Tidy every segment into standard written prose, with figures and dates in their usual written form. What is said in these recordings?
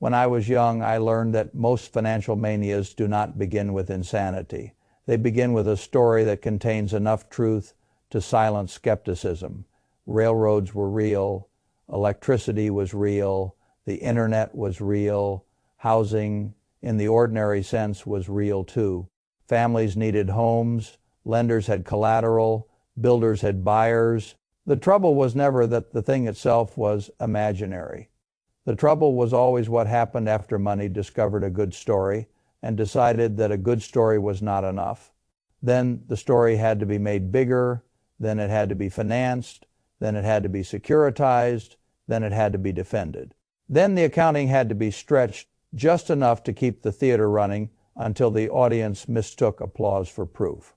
When I was young, I learned that most financial manias do not begin with insanity. They begin with a story that contains enough truth to silence skepticism. Railroads were real, electricity was real, the internet was real, housing in the ordinary sense was real too. Families needed homes, lenders had collateral, builders had buyers. The trouble was never that the thing itself was imaginary. The trouble was always what happened after money discovered a good story and decided that a good story was not enough. Then the story had to be made bigger, then it had to be financed, then it had to be securitized, then it had to be defended. Then the accounting had to be stretched just enough to keep the theater running until the audience mistook applause for proof.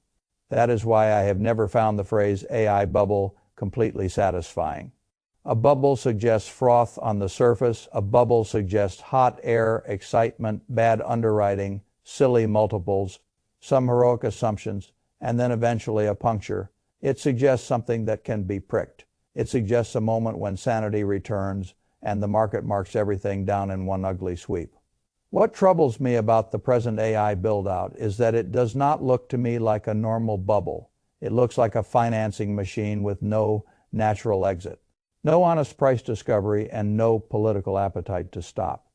That is why I have never found the phrase AI bubble completely satisfying. A bubble suggests froth on the surface. A bubble suggests hot air, excitement, bad underwriting, silly multiples, some heroic assumptions, and then eventually a puncture. It suggests something that can be pricked. It suggests a moment when sanity returns and the market marks everything down in one ugly sweep. What troubles me about the present AI build-out is that it does not look to me like a normal bubble. It looks like a financing machine with no natural exit, no honest price discovery, and no political appetite to stop.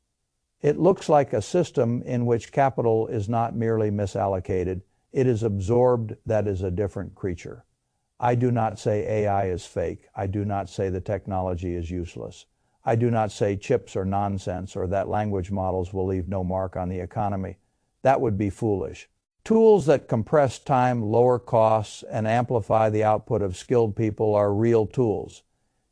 It looks like a system in which capital is not merely misallocated, it is absorbed. That is a different creature. I do not say AI is fake. I do not say the technology is useless. I do not say chips are nonsense or that language models will leave no mark on the economy. That would be foolish. Tools that compress time, lower costs, and amplify the output of skilled people are real tools.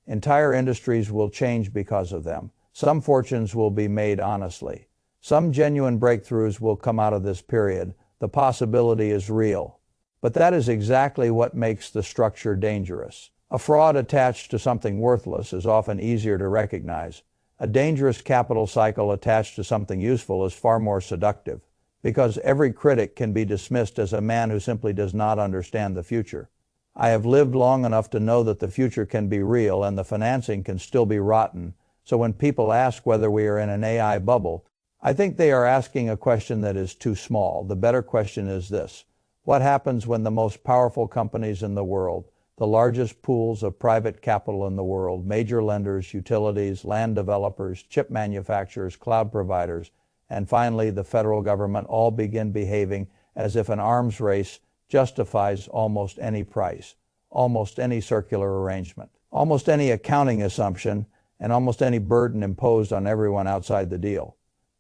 Entire industries will change because of them. Some fortunes will be made honestly. Some genuine breakthroughs will come out of this period. The possibility is real. But that is exactly what makes the structure dangerous. A fraud attached to something worthless is often easier to recognize. A dangerous capital cycle attached to something useful is far more seductive, because every critic can be dismissed as a man who simply does not understand the future. I have lived long enough to know that the future can be real and the financing can still be rotten, so when people ask whether we are in an AI bubble, I think they are asking a question that is too small. The better question is this: what happens when the most powerful companies in the world, the largest pools of private capital in the world, major lenders, utilities, land developers, chip manufacturers, cloud providers, and finally the federal government all begin behaving as if an arms race justifies almost any price, almost any circular arrangement, almost any accounting assumption, and almost any burden imposed on everyone outside the deal?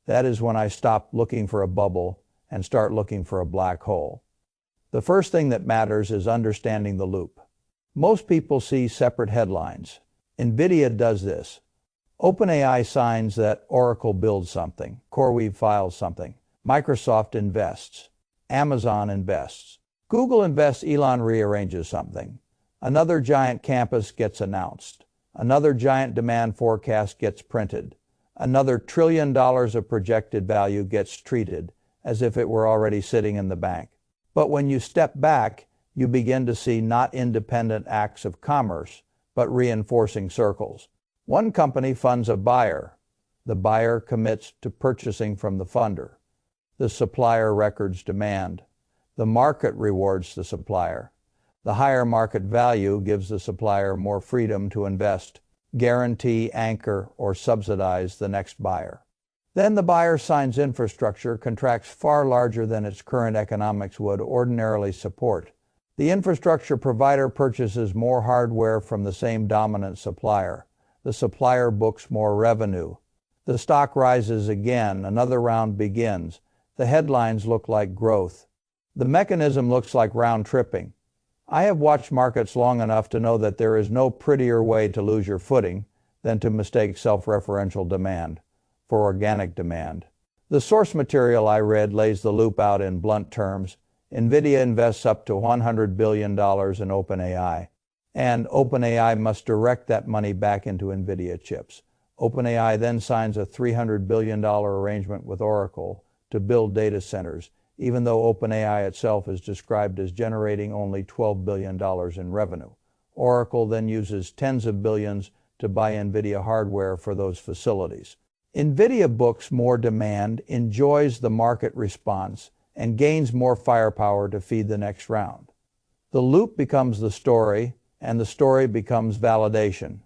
That is when I stop looking for a bubble and start looking for a black hole. The first thing that matters is understanding the loop. Most people see separate headlines. NVIDIA does this. OpenAI signs that Oracle builds something. CoreWeave files something. Microsoft invests. Amazon invests. Google invests. Elon rearranges something. Another giant campus gets announced. Another giant demand forecast gets printed. Another $1 trillion of projected value gets treated as if it were already sitting in the bank. But when you step back, you begin to see not independent acts of commerce, but reinforcing circles. One company funds a buyer. The buyer commits to purchasing from the funder. The supplier records demand. The market rewards the supplier. The higher market value gives the supplier more freedom to invest, guarantee, anchor, or subsidize the next buyer. Then the buyer signs infrastructure, contracts far larger than its current economics would ordinarily support. The infrastructure provider purchases more hardware from the same dominant supplier. The supplier books more revenue. The stock rises again. Another round begins. The headlines look like growth. The mechanism looks like round tripping. I have watched markets long enough to know that there is no prettier way to lose your footing than to mistake self-referential demand for organic demand. The source material I read lays the loop out in blunt terms. NVIDIA invests up to $100 billion in OpenAI, and OpenAI must direct that money back into NVIDIA chips. OpenAI then signs a $300 billion arrangement with Oracle to build data centers, even though OpenAI itself is described as generating only $12 billion in revenue. Oracle then uses tens of billions to buy NVIDIA hardware for those facilities. NVIDIA books more demand, enjoys the market response, and gains more firepower to feed the next round. The loop becomes the story, and the story becomes validation.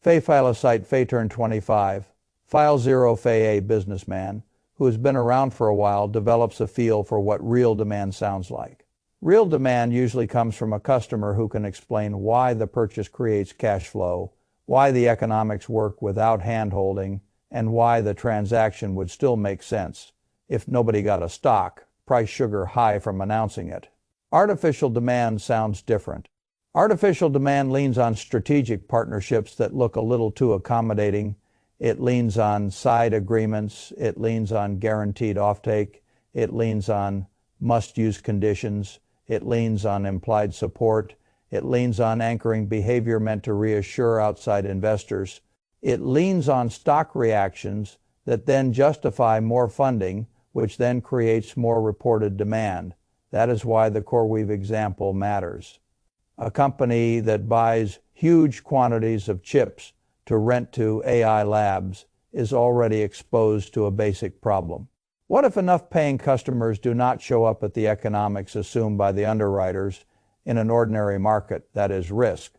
Phailosite Phaeturn 25, File 0 Phay A businessman, who has been around for a while, develops a feel for what real demand sounds like. Real demand usually comes from a customer who can explain why the purchase creates cash flow, why the economics work without hand-holding, and why the transaction would still make sense if nobody got a stock, price sugar high from announcing it. Artificial demand sounds different. Artificial demand leans on strategic partnerships that look a little too accommodating. It leans on side agreements. It leans on guaranteed offtake. It leans on must-use conditions. It leans on implied support. It leans on anchoring behavior meant to reassure outside investors. It leans on stock reactions that then justify more funding, which then creates more reported demand. That is why the CoreWeave example matters. A company that buys huge quantities of chips to rent to AI labs is already exposed to a basic problem. What if enough paying customers do not show up at the economics assumed by the underwriters in an ordinary market, that is risk,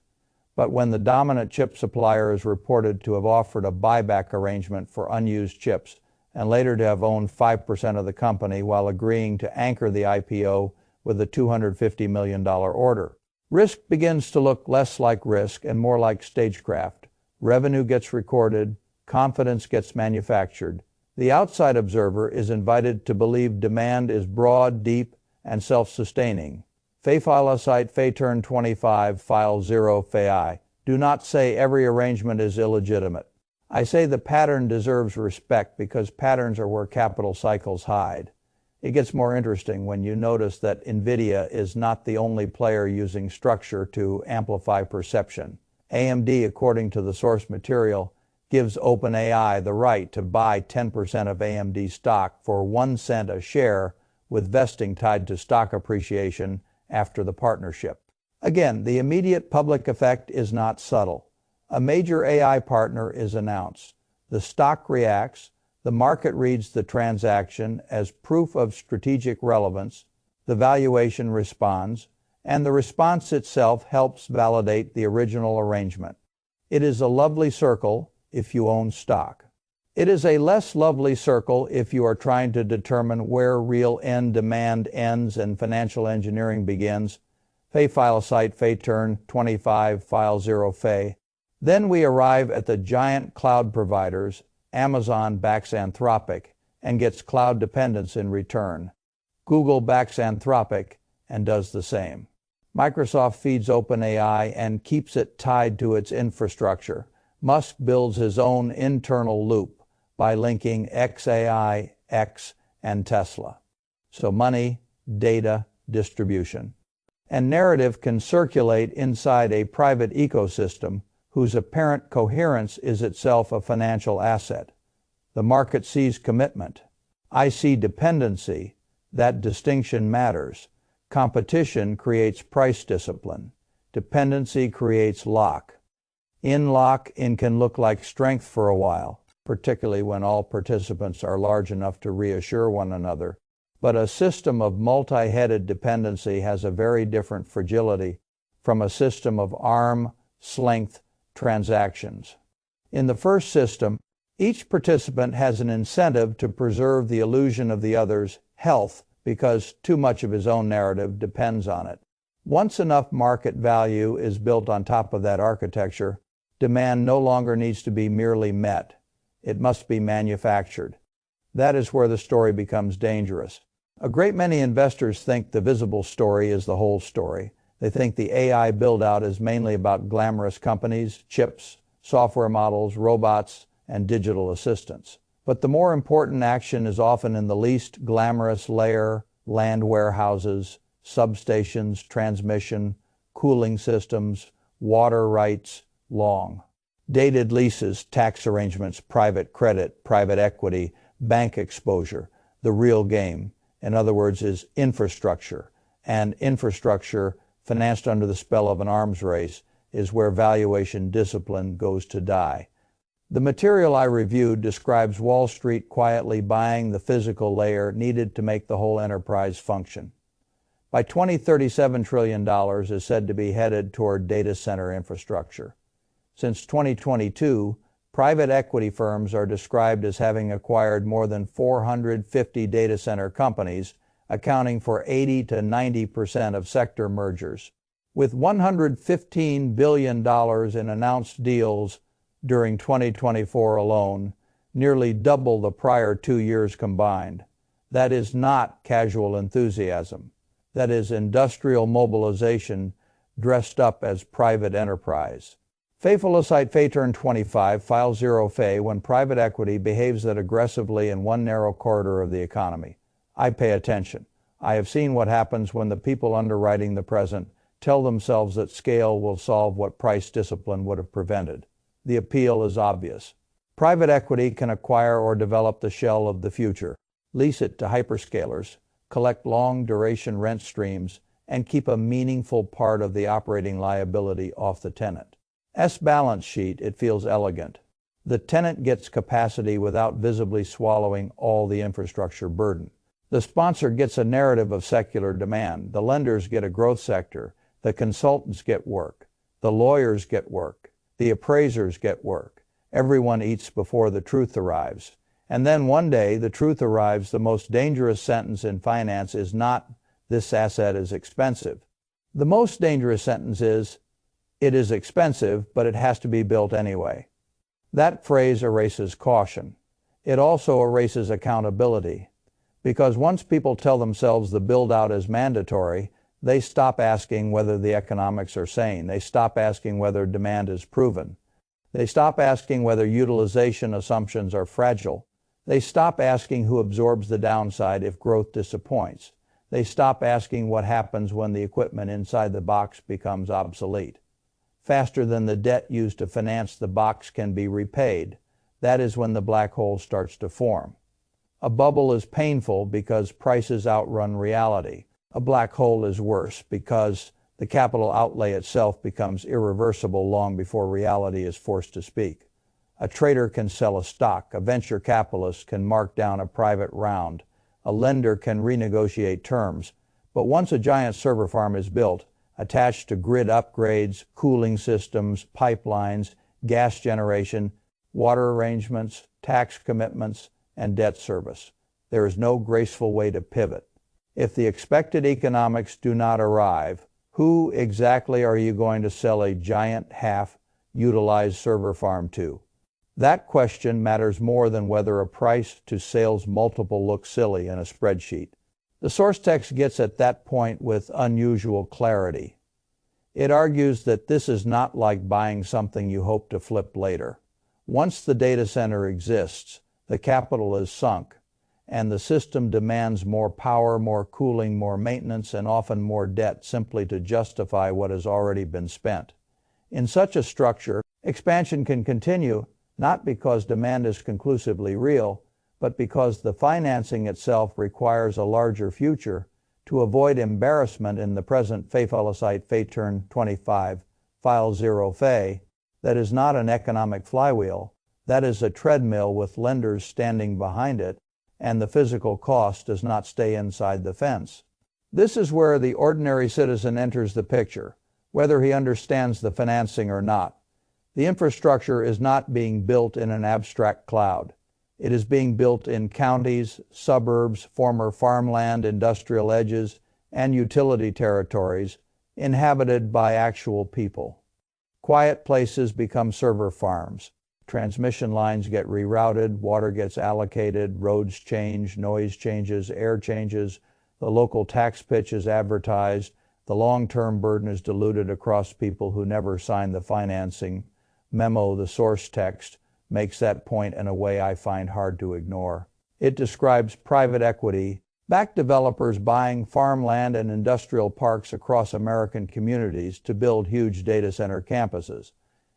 but when the dominant chip supplier is reported to have offered a buyback arrangement for unused chips and later to have owned 5% of the company while agreeing to anchor the IPO with a $250 million order? Risk begins to look less like risk and more like stagecraft. Revenue gets recorded, confidence gets manufactured. The outside observer is invited to believe demand is broad, deep, and self-sustaining. Phailosite Phaeturn 25, File 0 Phay. Do not say every arrangement is illegitimate. I say the pattern deserves respect because patterns are where capital cycles hide. It gets more interesting when you notice that NVIDIA is not the only player using structure to amplify perception. AMD, according to the source material, gives OpenAI the right to buy 10% of AMD stock for 1 cent a share with vesting tied to stock appreciation after the partnership. Again, the immediate public effect is not subtle. A major AI partner is announced. The stock reacts, the market reads the transaction as proof of strategic relevance, the valuation responds, and the response itself helps validate the original arrangement. It is a lovely circle if you own stock. It is a less lovely circle if you are trying to determine where real end demand ends and financial engineering begins. Phailosite Phaeturn 25, File 0 Phay. Then we arrive at the giant cloud providers. Amazon backs Anthropic and gets cloud dependence in return. Google backs Anthropic and does the same. Microsoft feeds OpenAI and keeps it tied to its infrastructure. Musk builds his own internal loop by linking XAI, X, and Tesla. So money, data, distribution. And narrative can circulate inside a private ecosystem whose apparent coherence is itself a financial asset. The market sees commitment. I see dependency. That distinction matters. Competition creates price discipline. Dependency creates lock. In lock-in can look like strength for a while, particularly when all participants are large enough to reassure one another. But a system of multi-headed dependency has a very different fragility from a system of arm-length transactions. In the first system, each participant has an incentive to preserve the illusion of the other's health because too much of his own narrative depends on it. Once enough market value is built on top of that architecture, demand no longer needs to be merely met. It must be manufactured. That is where the story becomes dangerous. A great many investors think the visible story is the whole story. They think the AI build-out is mainly about glamorous companies, chips, software models, robots, and digital assistants. But the more important action is often in the least glamorous layer: land warehouses, substations, transmission, cooling systems, water rights, long dated leases, tax arrangements, private credit, private equity, bank exposure. The real game, in other words, is infrastructure. And infrastructure, financed under the spell of an arms race, is where valuation discipline goes to die. The material I reviewed describes Wall Street quietly buying the physical layer needed to make the whole enterprise function. By 2030, $7 trillion is said to be headed toward data center infrastructure. Since 2022, private equity firms are described as having acquired more than 450 data center companies, accounting for 80 to 90% of sector mergers. With $115 billion in announced deals during 2024 alone, nearly double the prior 2 years combined. That is not casual enthusiasm. That is industrial mobilization dressed up as private enterprise. Fay-Felicite Fay turn 25, file 0 Fay, when private equity behaves that aggressively in one narrow corridor of the economy. I pay attention. I have seen what happens when the people underwriting the present tell themselves that scale will solve what price discipline would have prevented. The appeal is obvious. Private equity can acquire or develop the shell of the future, lease it to hyperscalers, collect long-duration rent streams, and keep a meaningful part of the operating liability off the tenant. Balance sheet, it feels elegant. The tenant gets capacity without visibly swallowing all the infrastructure burden. The sponsor gets a narrative of secular demand. The lenders get a growth sector. The consultants get work. The lawyers get work. The appraisers get work. Everyone eats before the truth arrives. And then one day the truth arrives. The most dangerous sentence in finance is not, "This asset is expensive." The most dangerous sentence is, "It is expensive, but it has to be built anyway." That phrase erases caution. It also erases accountability. Because once people tell themselves the build-out is mandatory, they stop asking whether the economics are sane. They stop asking whether demand is proven. They stop asking whether utilization assumptions are fragile. They stop asking who absorbs the downside if growth disappoints. They stop asking what happens when the equipment inside the box becomes obsolete. Faster than the debt used to finance the box can be repaid. That is when the black hole starts to form. A bubble is painful because prices outrun reality. A black hole is worse because the capital outlay itself becomes irreversible long before reality is forced to speak. A trader can sell a stock. A venture capitalist can mark down a private round. A lender can renegotiate terms. But once a giant server farm is built, attached to grid upgrades, cooling systems, pipelines, gas generation, water arrangements, tax commitments, and debt service, there is no graceful way to pivot. If the expected economics do not arrive, who exactly are you going to sell a giant half-utilized server farm to? That question matters more than whether a price-to-sales multiple looks silly in a spreadsheet. The source text gets at that point with unusual clarity. It argues that this is not like buying something you hope to flip later. Once the data center exists, the capital is sunk, and the system demands more power, more cooling, more maintenance, and often more debt simply to justify what has already been spent. In such a structure, expansion can continue not because demand is conclusively real, but because the financing itself requires a larger future to avoid embarrassment in the present Fay-Felicite Fay turn 25, file 0 Fay. That is not an economic flywheel. That is a treadmill with lenders standing behind it, and the physical cost does not stay inside the fence. This is where the ordinary citizen enters the picture, whether he understands the financing or not. The infrastructure is not being built in an abstract cloud. It is being built in counties, suburbs, former farmland, industrial edges, and utility territories inhabited by actual people. Quiet places become server farms. Transmission lines get rerouted, water gets allocated, roads change, noise changes, air changes, the local tax pitch is advertised, the long-term burden is diluted across people who never signed the financing memo. The source text makes that point in a way I find hard to ignore. It describes private equity-backed developers buying farmland and industrial parks across American communities to build huge data center campuses.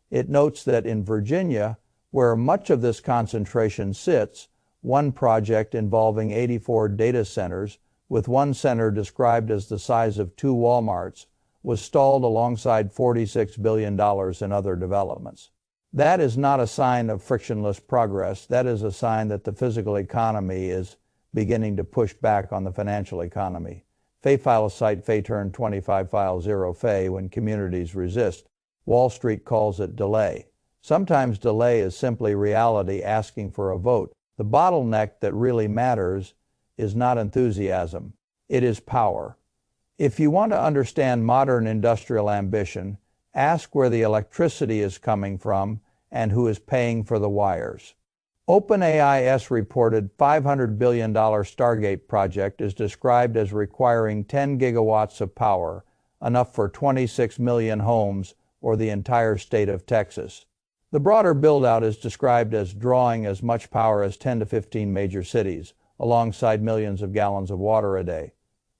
It notes that in Virginia, where much of this concentration sits, one project involving 84 data centers, with one center described as the size of 2 Walmarts, was stalled alongside $46 billion in other developments. That is not a sign of frictionless progress. That is a sign that the physical economy is beginning to push back on the financial economy. Fay file cite Fay turn 25 file 0 Fay when communities resist. Wall Street calls it delay. Sometimes delay is simply reality asking for a vote. The bottleneck that really matters is not enthusiasm. It is power. If you want to understand modern industrial ambition, ask where the electricity is coming from and who is paying for the wires. OpenAI's reported $500 billion Stargate project is described as requiring 10 gigawatts of power, enough for 26 million homes or the entire state of Texas. The broader build-out is described as drawing as much power as 10 to 15 major cities, alongside millions of gallons of water a day.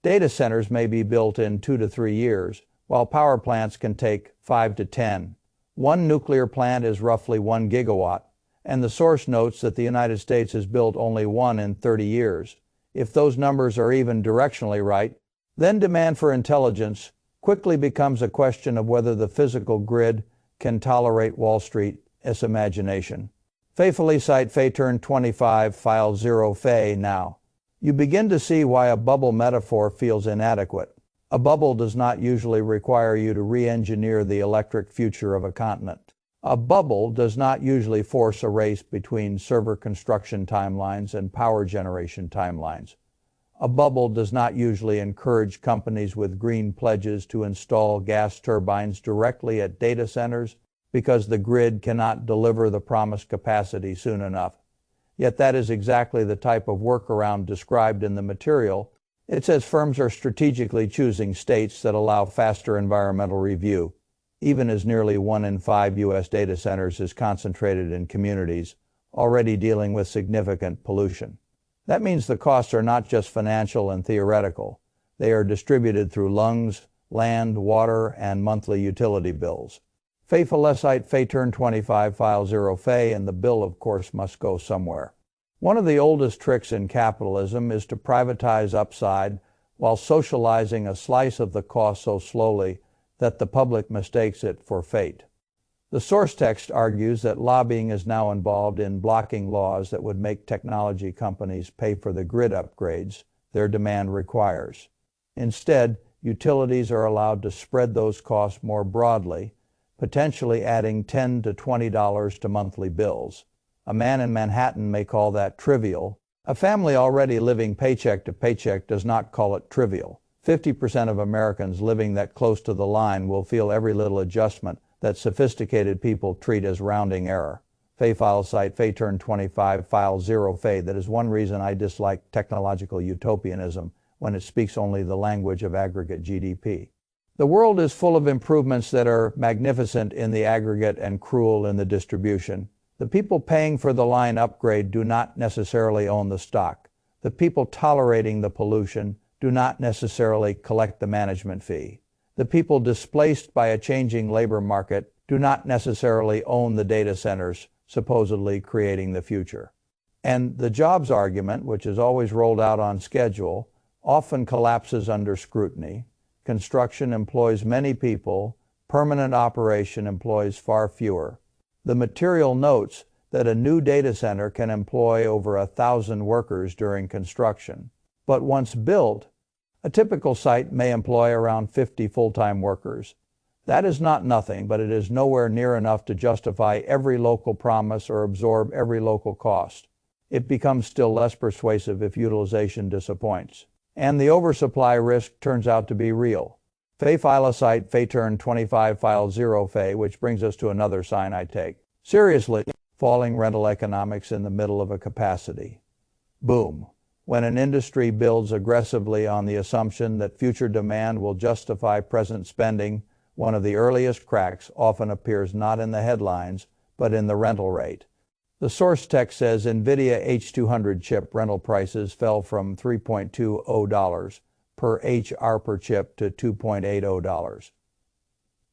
Data centers may be built in 2 to 3 years, while power plants can take 5 to 10. One nuclear plant is roughly 1 gigawatt, and the source notes that the United States has built only one in 30 years. If those numbers are even directionally right, then demand for intelligence quickly becomes a question of whether the physical grid can tolerate Wall Street's imagination. Faithfully cite Fay turn 25 file 0 Fay now. You begin to see why a bubble metaphor feels inadequate. A bubble does not usually require you to re-engineer the electric future of a continent. A bubble does not usually force a race between server construction timelines and power generation timelines. A bubble does not usually encourage companies with green pledges to install gas turbines directly at data centers because the grid cannot deliver the promised capacity soon enough. Yet that is exactly the type of workaround described in the material. It says firms are strategically choosing states that allow faster environmental review, even as nearly 1 in 5 U.S. data centers is concentrated in communities already dealing with significant pollution. That means the costs are not just financial and theoretical. They are distributed through lungs, land, water, and monthly utility bills. Faithful cite Fay turn 25 file 0 Fay, and the bill of course must go somewhere. One of the oldest tricks in capitalism is to privatize upside while socializing a slice of the cost so slowly that the public mistakes it for fate. The source text argues that lobbying is now involved in blocking laws that would make technology companies pay for the grid upgrades their demand requires. Instead, utilities are allowed to spread those costs more broadly, potentially adding $10 to $20 to monthly bills. A man in Manhattan may call that trivial. A family already living paycheck to paycheck does not call it trivial. 50% of Americans living that close to the line will feel every little adjustment that sophisticated people treat as rounding error. Fay file cite Fay turn 25 file 0 Fay. That is one reason I dislike technological utopianism when it speaks only the language of aggregate GDP. The world is full of improvements that are magnificent in the aggregate and cruel in the distribution. The people paying for the line upgrade do not necessarily own the stock. The people tolerating the pollution do not necessarily collect the management fee. The people displaced by a changing labor market do not necessarily own the data centers supposedly creating the future. And the jobs argument, which is always rolled out on schedule, often collapses under scrutiny. Construction employs many people. Permanent operation employs far fewer. The material notes that a new data center can employ over 1,000 workers during construction. But once built, a typical site may employ around 50 full-time workers. That is not nothing, but it is nowhere near enough to justify every local promise or absorb every local cost. It becomes still less persuasive if utilization disappoints. And the oversupply risk turns out to be real. Fay file cite Fay turn 25 file 0 Fay, which brings us to another sign I take. Seriously, falling rental economics in the middle of a capacity. Boom. When an industry builds aggressively on the assumption that future demand will justify present spending, one of the earliest cracks often appears not in the headlines, but in the rental rate. The source text says NVIDIA H200 chip rental prices fell from $3.20 per HR per chip to $2.80.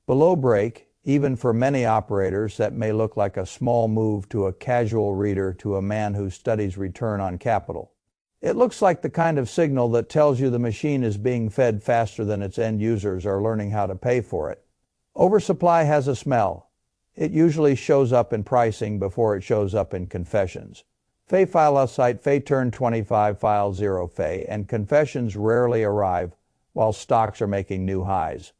Below break, even for many operators, that may look like a small move to a casual reader to a man who studies return on capital. It looks like the kind of signal that tells you the machine is being fed faster than its end users are learning how to pay for it. Oversupply has a smell. It usually shows up in pricing before it shows up in confessions. Fay file a site Fay turn 25 file 0 Fay, and confessions rarely arrive while stocks are making new highs.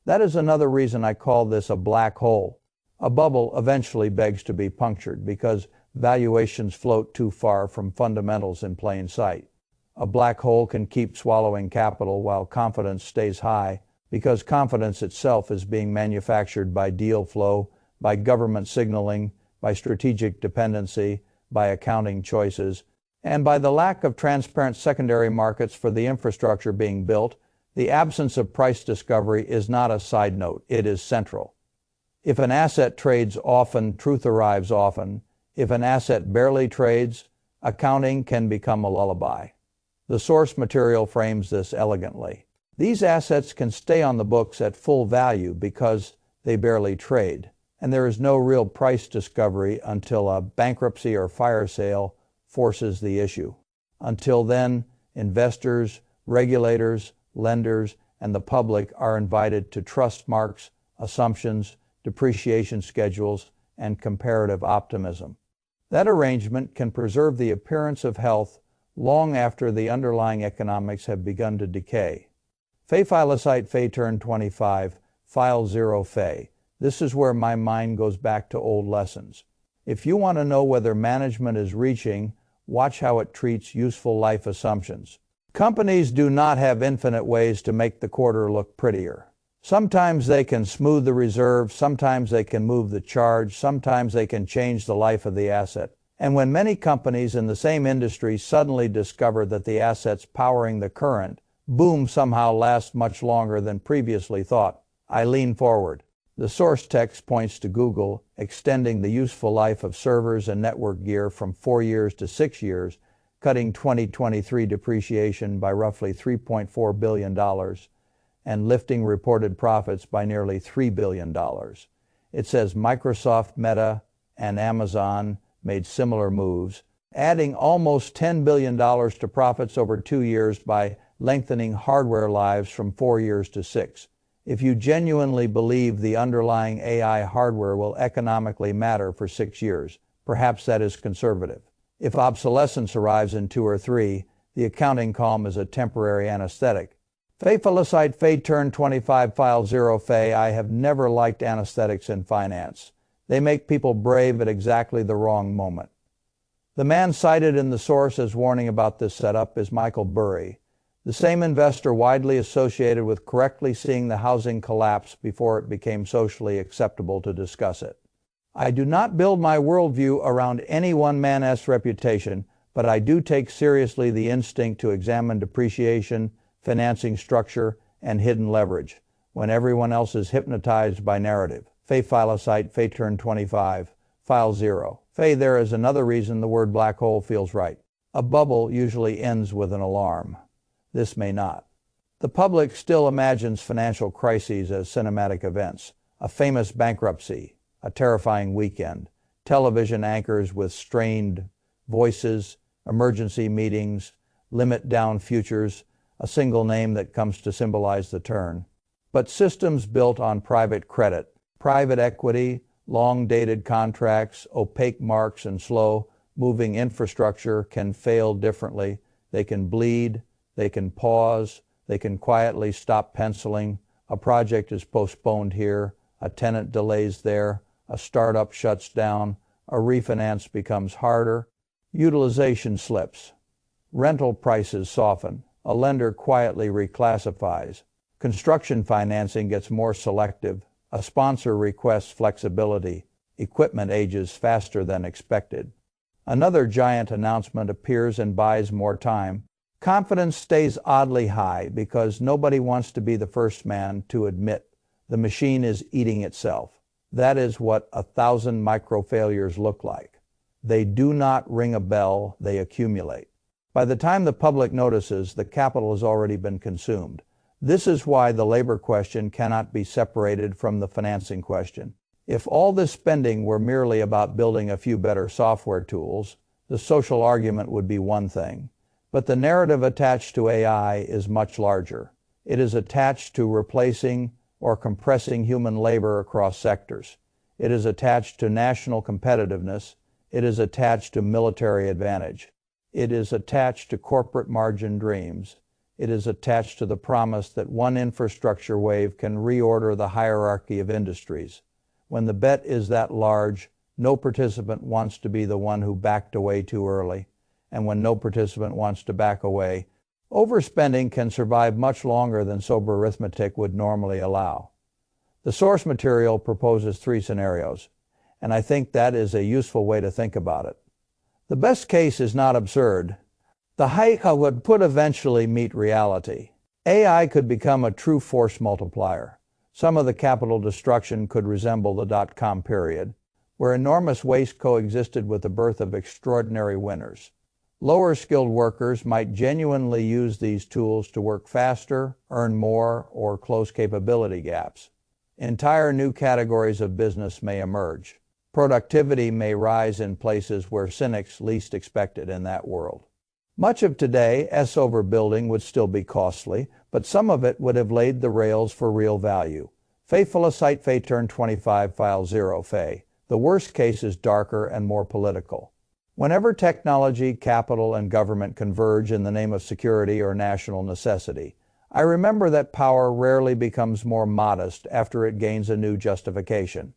That is another reason I call this a black hole. A bubble eventually begs to be punctured because valuations float too far from fundamentals in plain sight. A black hole can keep swallowing capital while confidence stays high because confidence itself is being manufactured by deal flow, by government signaling, by strategic dependency, by accounting choices, and by the lack of transparent secondary markets for the infrastructure being built. The absence of price discovery is not a side note, it is central. If an asset trades often, truth arrives often. If an asset barely trades, accounting can become a lullaby. The source material frames this elegantly. These assets can stay on the books at full value because they barely trade, and there is no real price discovery until a bankruptcy or fire sale forces the issue. Until then, investors, regulators, lenders, and the public are invited to trust marks, assumptions, depreciation schedules, and comparative optimism. That arrangement can preserve the appearance of health long after the underlying economics have begun to decay. Fay file a site Fay turn 25, file 0 Fay. This is where my mind goes back to old lessons. If you want to know whether management is reaching, watch how it treats useful life assumptions. Companies do not have infinite ways to make the quarter look prettier. Sometimes they can smooth the reserve, sometimes they can move the charge, sometimes they can change the life of the asset. And when many companies in the same industry suddenly discover that the assets powering the current boom somehow lasts much longer than previously thought, I lean forward. The source text points to Google extending the useful life of servers and network gear from 4 years to 6 years, cutting 2023 depreciation by roughly $3.4 billion and lifting reported profits by nearly $3 billion. It says Microsoft, Meta, and Amazon made similar moves, adding almost $10 billion to profits over 2 years by lengthening hardware lives from 4 years to 6. If you genuinely believe the underlying AI hardware will economically matter for 6 years, perhaps that is conservative. If obsolescence arrives in 2 or 3, the accounting calm is a temporary anesthetic. Fay Felicite Fay turn 25 file 0 Fay. I have never liked anesthetics in finance. They make people brave at exactly the wrong moment. The man cited in the source as warning about this setup is Michael Burry, the same investor widely associated with correctly seeing the housing collapse before it became socially acceptable to discuss it. I do not build my worldview around any one man's reputation, but I do take seriously the instinct to examine depreciation, financing structure, and hidden leverage when everyone else is hypnotized by narrative. Fay file a site Fay turn 25, file 0. Fay, there is another reason the word black hole feels right. A bubble usually ends with an alarm. This may not. The public still imagines financial crises as cinematic events, a famous bankruptcy, a terrifying weekend, television anchors with strained voices, emergency meetings, limit down futures, a single name that comes to symbolize the turn. But systems built on private credit, private equity, long-dated contracts, opaque marks, and slow-moving infrastructure can fail differently. They can bleed, they can pause, they can quietly stop penciling. A project is postponed here, a tenant delays there, a startup shuts down, a refinance becomes harder, utilization slips, rental prices soften, a lender quietly reclassifies, construction financing gets more selective, a sponsor requests flexibility, equipment ages faster than expected. Another giant announcement appears and buys more time. Confidence stays oddly high because nobody wants to be the first man to admit the machine is eating itself. That is what 1,000 micro-failures look like. They do not ring a bell, they accumulate. By the time the public notices, the capital has already been consumed. This is why the labor question cannot be separated from the financing question. If all this spending were merely about building a few better software tools, the social argument would be one thing. But the narrative attached to AI is much larger. It is attached to replacing or compressing human labor across sectors. It is attached to national competitiveness. It is attached to military advantage. It is attached to corporate margin dreams. It is attached to the promise that one infrastructure wave can reorder the hierarchy of industries. When the bet is that large, no participant wants to be the one who backed away too early. And when no participant wants to back away, overspending can survive much longer than sober arithmetic would normally allow. The source material proposes 3 scenarios, and I think that is a useful way to think about it. The best case is not absurd. The hype would eventually meet reality. AI could become a true force multiplier. Some of the capital destruction could resemble the dot-com period, where enormous waste coexisted with the birth of extraordinary winners. Lower-skilled workers might genuinely use these tools to work faster, earn more, or close capability gaps. Entire new categories of business may emerge. Productivity may rise in places where cynics least expect it in that world. Much of today's overbuilding would still be costly, but some of it would have laid the rails for real value. Fay-Felicite Fay turn 25 file 0 Fay. The worst case is darker and more political. Whenever technology, capital, and government converge in the name of security or national necessity, I remember that power rarely becomes more modest after it gains a new justification.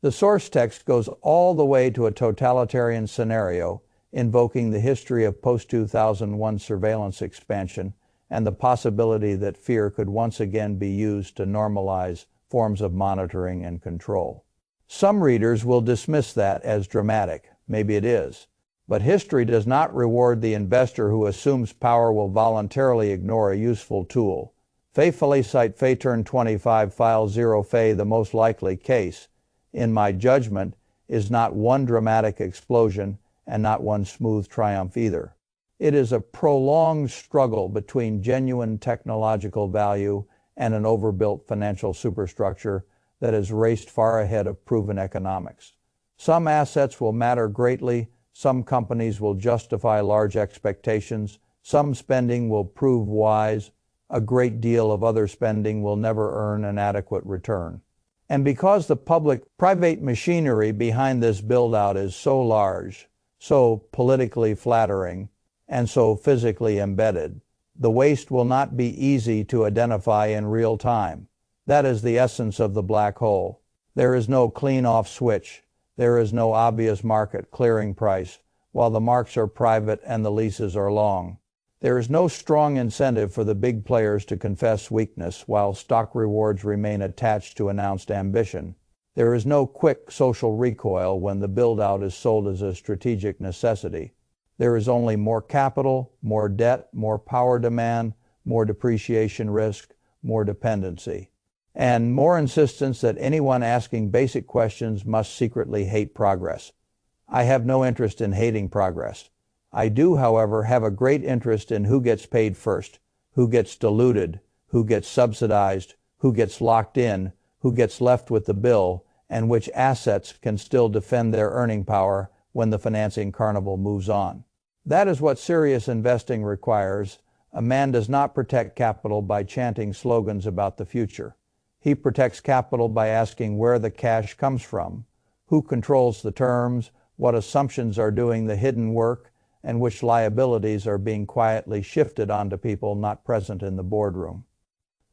The source text goes all the way to a totalitarian scenario, invoking the history of post-2001 surveillance expansion and the possibility that fear could once again be used to normalize forms of monitoring and control. Some readers will dismiss that as dramatic. Maybe it is. But history does not reward the investor who assumes power will voluntarily ignore a useful tool. Fay-Felicite Fay turn 25 file 0 Fay. The most likely case, in my judgment, is not one dramatic explosion and not one smooth triumph either. It is a prolonged struggle between genuine technological value and an overbuilt financial superstructure that has raced far ahead of proven economics. Some assets will matter greatly. Some companies will justify large expectations. Some spending will prove wise. A great deal of other spending will never earn an adequate return. And because the public-private machinery behind this build-out is so large, so politically flattering, and so physically embedded, the waste will not be easy to identify in real time. That is the essence of the black hole. There is no clean-off switch. There is no obvious market clearing price, while the marks are private and the leases are long. There is no strong incentive for the big players to confess weakness, while stock rewards remain attached to announced ambition. There is no quick social recoil when the build-out is sold as a strategic necessity. There is only more capital, more debt, more power demand, more depreciation risk, more dependency, and more insistence that anyone asking basic questions must secretly hate progress. I have no interest in hating progress. I do, however, have a great interest in who gets paid first, who gets diluted, who gets subsidized, who gets locked in, who gets left with the bill, and which assets can still defend their earning power when the financing carnival moves on. That is what serious investing requires. A man does not protect capital by chanting slogans about the future. He protects capital by asking where the cash comes from, who controls the terms, what assumptions are doing the hidden work, and which liabilities are being quietly shifted onto people not present in the boardroom.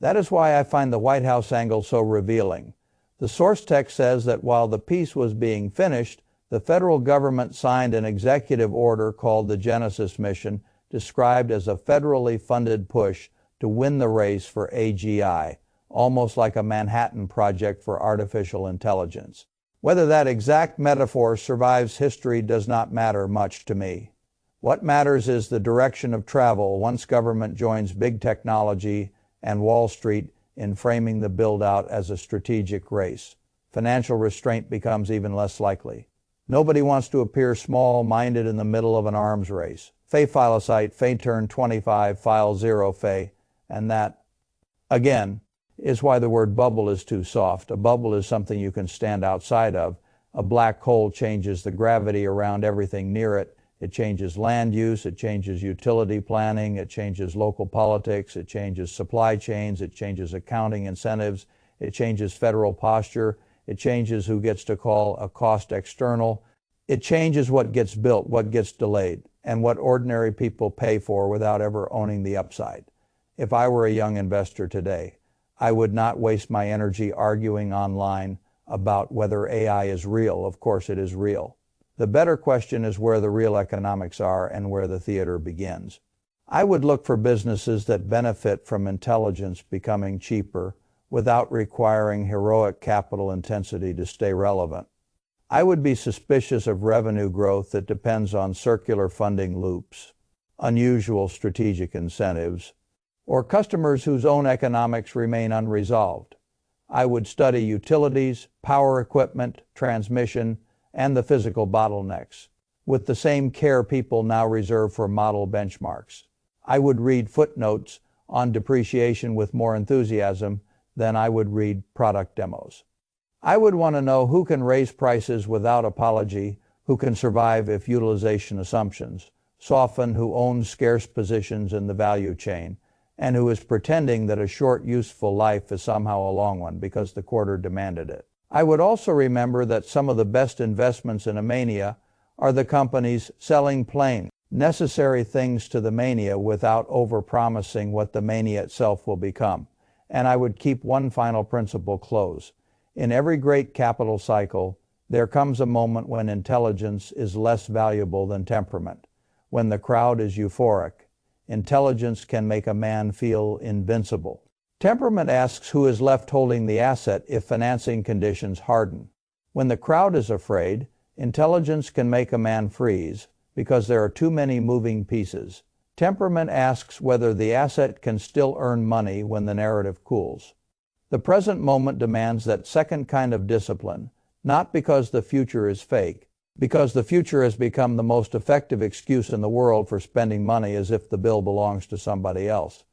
That is why I find the White House angle so revealing. The source text says that while the peace was being finished, the federal government signed an executive order called the Genesis Mission, described as a federally funded push to win the race for AGI, almost like a Manhattan Project for artificial intelligence. Whether that exact metaphor survives history does not matter much to me. What matters is the direction of travel once government joins big technology and Wall Street in framing the build-out as a strategic race. Financial restraint becomes even less likely. Nobody wants to appear small-minded in the middle of an arms race. Fay-Felicite, Fay turn 25, file 0 Fay, and that, again, is why the word bubble is too soft. A bubble is something you can stand outside of. A black hole changes the gravity around everything near it. It changes land use, it changes utility planning, it changes local politics, it changes supply chains, it changes accounting incentives, it changes federal posture, It changes who gets to call a cost external. It changes what gets built, what gets delayed, and what ordinary people pay for without ever owning the upside. If I were a young investor today, I would not waste my energy arguing online about whether AI is real. Of course it is real. The better question is where the real economics are and where the theater begins. I would look for businesses that benefit from intelligence becoming cheaper without requiring heroic capital intensity to stay relevant. I would be suspicious of revenue growth that depends on circular funding loops, unusual strategic incentives, or customers whose own economics remain unresolved. I would study utilities, power equipment, transmission, and the physical bottlenecks, with the same care people now reserve for model benchmarks. I would read footnotes on depreciation with more enthusiasm than I would read product demos. I would want to know who can raise prices without apology, who can survive if utilization assumptions soften, who owns scarce positions in the value chain, and who is pretending that a short useful life is somehow a long one because the quarter demanded it. I would also remember that some of the best investments in a mania are the companies selling plain, necessary things to the mania without overpromising what the mania itself will become. And I would keep one final principle close. In every great capital cycle, there comes a moment when intelligence is less valuable than temperament. When the crowd is euphoric, intelligence can make a man feel invincible. Temperament asks who is left holding the asset if financing conditions harden. When the crowd is afraid, intelligence can make a man freeze because there are too many moving pieces. Temperament asks whether the asset can still earn money when the narrative cools. The present moment demands that second kind of discipline, not because the future is fake, because the future has become the most effective excuse in the world for spending money as if the bill belongs to somebody else.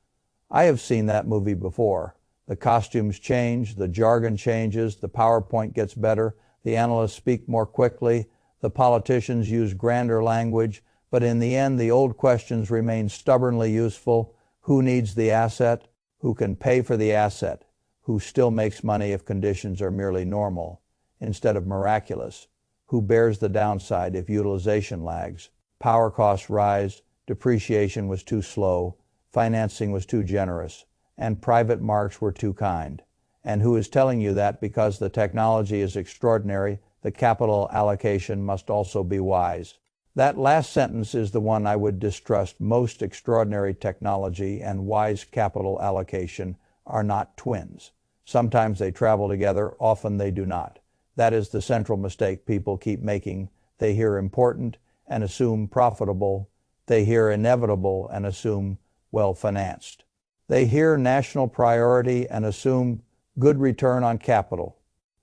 I have seen that movie before. The costumes change, the jargon changes, the PowerPoint gets better, the analysts speak more quickly, the politicians use grander language, but in the end the old questions remain stubbornly useful. Who needs the asset? Who can pay for the asset? Who still makes money if conditions are merely normal instead of miraculous? Who bears the downside if utilization lags? Power costs rise, depreciation was too slow, financing was too generous, and private marks were too kind. And who is telling you that because the technology is extraordinary, the capital allocation must also be wise? That last sentence is the one I would distrust most. Extraordinary technology and wise capital allocation are not twins. Sometimes they travel together, often they do not. That is the central mistake people keep making. They hear important and assume profitable. They hear inevitable and assume well-financed. They hear national priority and assume good return on capital.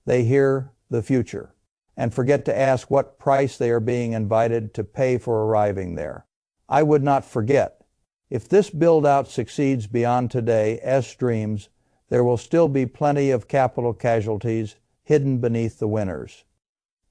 They hear the future and forget to ask what price they are being invited to pay for arriving there. I would not forget. If this build-out succeeds beyond today's dreams, there will still be plenty of capital casualties hidden beneath the winners.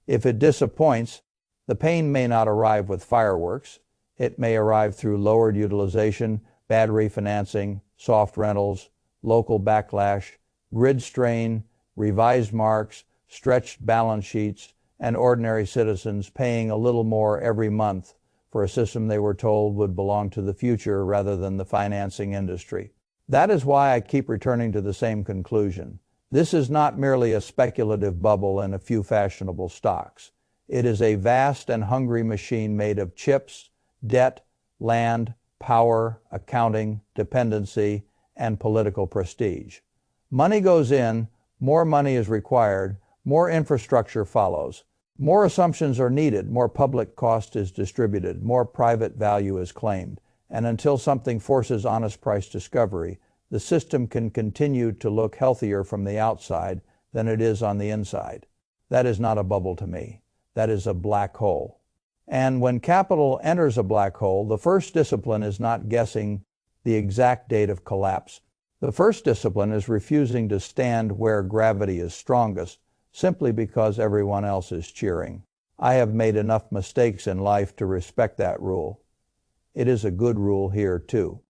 If it disappoints, the pain may not arrive with fireworks. It may arrive through lowered utilization, bad refinancing, soft rentals, local backlash, grid strain, revised marks, stretched balance sheets, and ordinary citizens paying a little more every month for a system they were told would belong to the future rather than the financing industry. That is why I keep returning to the same conclusion. This is not merely a speculative bubble and a few fashionable stocks. It is a vast and hungry machine made of chips, debt, land, power, accounting, dependency, and political prestige. Money goes in, more money is required, more infrastructure follows. More assumptions are needed, more public cost is distributed, more private value is claimed, and until something forces honest price discovery, the system can continue to look healthier from the outside than it is on the inside. That is not a bubble to me. That is a black hole. And when capital enters a black hole, the first discipline is not guessing the exact date of collapse. The first discipline is refusing to stand where gravity is strongest, simply because everyone else is cheering. I have made enough mistakes in life to respect that rule. It is a good rule here, too.